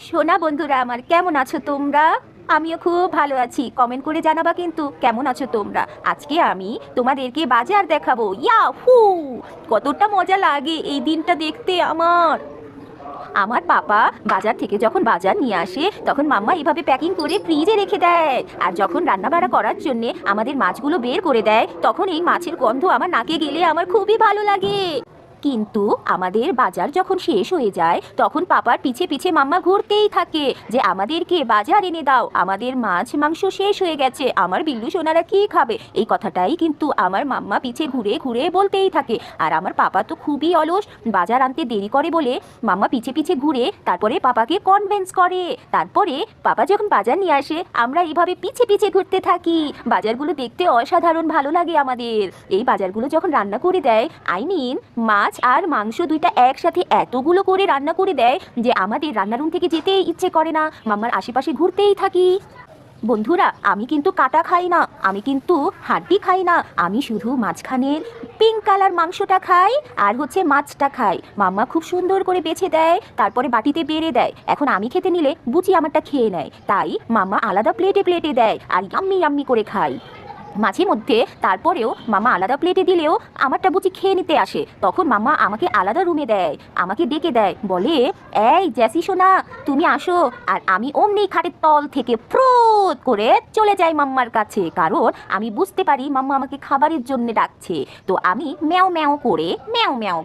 সোনা বন্ধুরা আমার, কেমন আছো তোমরা? আমিও খুব ভালো আছি। কমেন্ট করে জানাবা কিন্তু কেমন আছো তোমরা। আজকে আমি তোমাদেরকে বাজার দেখাবো। ইয়াহু! কতটা মজা লাগে এই দিনটা দেখতে আমার। আমার পাপা বাজার থেকে যখন বাজার নিয়ে আসে তখন মাম্মা এভাবে প্যাকিং করে ফ্রিজে রেখে দেয়। আর যখন রান্নাবাড়া করার জন্যে আমাদের মাছগুলো বের করে দেয় তখন এই মাছের গন্ধ আমার নাকে গেলে আমার খুবই ভালো লাগে। কিন্তু আমাদের বাজার যখন শেষ হয়ে যায় তখন পাপার পিছে পিছে মাম্মা ঘুরতেই থাকে যে আমাদেরকে বাজার এনে দাও, আমাদের মাছ মাংস শেষ হয়ে গেছে, আমার বিল্লু সোনারা কি খাবে। এই কথাটাই কিন্তু আমার মাম্মা পিছে ঘুরে ঘুরে বলতেই থাকে। আর আমার পাপা তো খুবই অলস, বাজার আনতে দেরি করে বলে মাম্মা পিছে পিছে ঘুরে তারপরে পাপাকে কনভিন্স করে। তারপরে পাপা যখন বাজার নিয়ে আসে আমরা এইভাবে পিছে পিছে ঘুরতে থাকি। বাজারগুলো দেখতে অসাধারণ ভালো লাগে আমাদের। এই বাজারগুলো যখন রান্না করে দেয়, মাছ আর মাংস দুইটা একসাথে এতগুলো করে রান্না করে দেয় যে আমাদের রান্নারুম থেকে যেতেই ইচ্ছে করে না, মাম্মার আশেপাশে ঘুরতেই থাকি। বন্ধুরা, আমি কিন্তু কাটা খাই না, আমি কিন্তু হাড্ডি খাই না, আমি শুধু মাঝখানের পিঙ্ক কালার মাংসটা খাই আর মাছটা খাই। মাম্মা খুব সুন্দর করে বেছে দেয়, তারপরে বাটিতে বেড়ে দেয়। এখন আমি খেতে নিলে বুচি আমারটা খেয়ে নেয়, তাই মাম্মা আলাদা প্লেটে প্লেটে দেয় আর ইয়াম্মি ইয়াম্মি করে খাই। মাঝে মধ্যে তারপরেও মামা আলাদা প্লেটে দিলেও আমারটা বুঝি খেয়ে নিতে আসে, তখন মামা আমাকে আলাদা রুমে দেয়, আমাকে ডেকে দেয়, বলে এই জ্যাসি সোনা তুমি আসো। আর আমি অমনি খাটের তল থেকে ফ্রুত করে চলে যাই মাম্মার কাছে, কারণ আমি বুঝতে পারি মাম্মা আমাকে খাবারের জন্য ডাকছে। তো আমি ম্যাও ম্যাও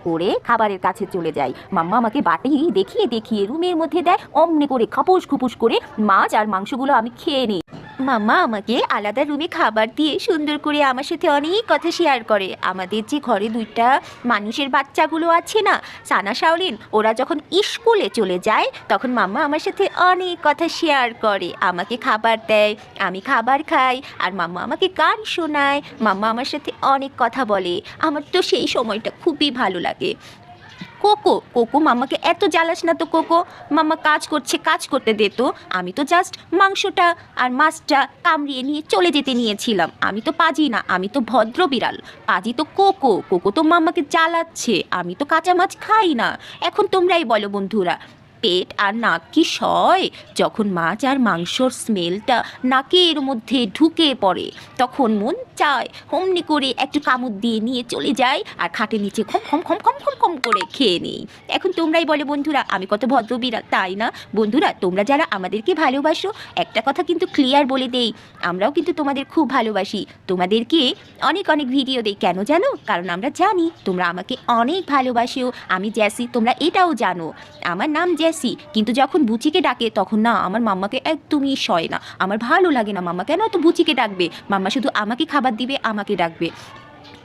করে খাবারের কাছে চলে যাই। মাম্মা আমাকে বাটি দেখিয়ে দেখিয়ে রুমের মধ্যে দেয়, অমনি করে খাপুস খুপুস করে মাছ আর মাংসগুলো আমি খেয়ে নিই। মাম্মা আমাকে আলাদা রুমে খাবার দিয়ে সুন্দর করে আমার সাথে অনেক কথা শেয়ার করে। আমাদের যে ঘরে দুইটা মানুষের বাচ্চাগুলো আছে না, সানা শাওলিন, ওরা যখন স্কুলে চলে যায় তখন মাম্মা আমার সাথে অনেক কথা শেয়ার করে, আমাকে খাবার দেয়, আমি খাবার খাই, আর মাম্মা আমাকে গান শোনায়, মাম্মা আমার সাথে অনেক কথা বলে। আমার তো সেই সময়টা খুবই ভালো লাগে। কোকো কোকো মাম্মাকে এত জ্বালাস না তো কোকো, মাম্মা কাজ করছে, কাজ করতে দে তো। আমি তো জাস্ট মাংসটা আর মাছটা কামড়িয়ে নিয়ে চলে যেতে নিয়েছিলাম। আমি তো পাজি না, আমি তো ভদ্র বিড়াল। পাজি তো কোকো, কোকো তো মাম্মাকে জ্বালাচ্ছে, আমি তো কাঁচা মাছ খাই না। এখন তোমরাই বলো বন্ধুরা, পেট আর নাক কি সয়? যখন মাছ আর মাংসর স্মেলটা নাকের মধ্যে ঢুকে পড়ে তখন মন চায় অমনি করে একটু কামড় দিয়ে নিয়ে চলে যায় আর খাটের নিচে খম খম খম খম খম খম করে খেয়ে নিই। এখন তোমরাই বলো বন্ধুরা, আমি কত ভদ্র বিড়াল, তাই না? বন্ধুরা, তোমরা যারা আমাদেরকে ভালোবাসো একটা কথা কিন্তু ক্লিয়ার বলে দেই, আমরাও কিন্তু তোমাদের খুব ভালোবাসি। তোমাদেরকে অনেক অনেক ভিডিও দেই, কেন জানো? কারণ আমরা জানি তোমরা আমাকে অনেক ভালোবাসো। আমি জ্যাসি, তোমরা এটাও জানো আমার নাম জ্যাসি, কিন্তু যখন বুচিকে ডাকে তখন না আমার মাম্মাকে একদমই সয় না, আমার ভালো লাগে না। মাম্মা কেন তো বুচিকে ডাকবে? মাম্মা শুধু আমাকে খাবার দিবে, আমাকে ডাকবে।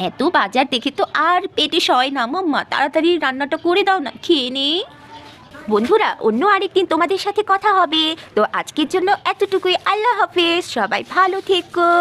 এত বাজার দেখে তো আর পেটে সয় না। মাম্মা তাড়াতাড়ি রান্নাটা করে দাও না, খেয়ে নে। বন্ধুরা, অন্য আরেকদিন তোমাদের সাথে কথা হবে। তো আজকের জন্য এতটুকুই। আল্লাহ হাফেজ, সবাই ভালো থেকো।